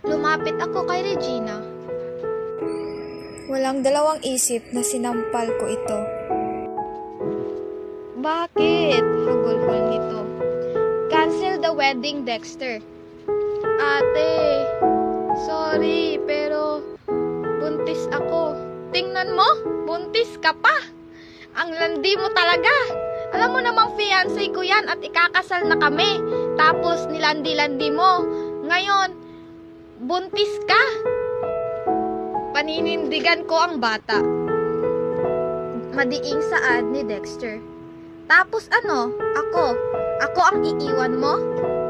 Lumapit ako kay Regina. Walang dalawang isip na sinampal ko ito. Bakit? Hagulhol nito. Cancel the wedding, Dexter. Ate, sorry, pero buntis ako. Tingnan mo, buntis ka pa. Ang landi mo talaga. Alam mo namang fiancé ko yan at ikakasal na kami. Tapos nilandi-landi mo. Ngayon, buntis ka. Paninindigan ko ang bata. Madiing saad ni Dexter. Tapos ano? Ako ang iiwan mo?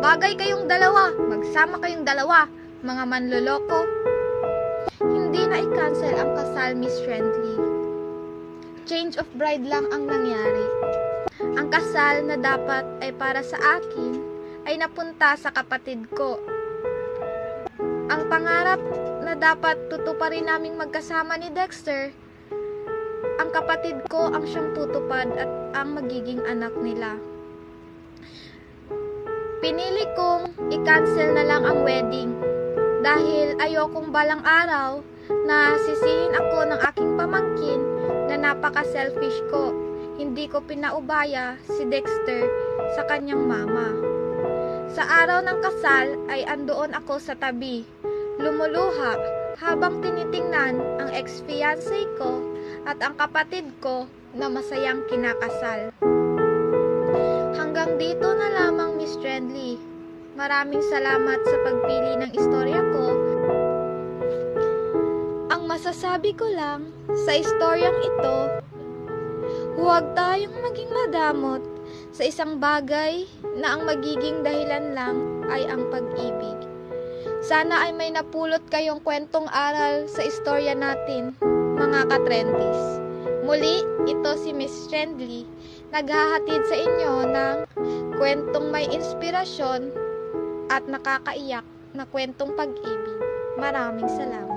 Bagay kayong dalawa. Magsama kayong dalawa. Mga manloloko. Hindi na i-cancel ang kasal, Miss Friendly. Change of bride lang ang nangyari. Ang kasal na dapat ay para sa akin ay napunta sa kapatid ko. Ang pangarap na dapat tutuparin naming magkasama ni Dexter, ang kapatid ko ang siyang tutupad at ang magiging anak nila. Pinili kong i-cancel na lang ang wedding dahil ayokong balang araw na sisihin ako ng aking pamangkin na napaka-selfish ko. Hindi ko pinaubaya si Dexter sa kanyang mama. Sa araw ng kasal ay andoon ako sa tabi, lumuluha habang tinitingnan ang ex-fiancé ko at ang kapatid ko na masayang kinakasal. Hanggang dito na lamang, Miss Friendly. Maraming salamat sa pagpili ng istorya ko. Ang masasabi ko lang sa istoryang ito, huwag tayong maging madamot sa isang bagay na ang magiging dahilan lang ay ang pag-ibig. Sana ay may napulot kayong kwentong aral sa istorya natin, mga ka-trendies. Muli, ito si Miss Friendly, naghahatid sa inyo ng kwentong may inspirasyon at nakakaiyak na kwentong pag-ibig. Maraming salamat.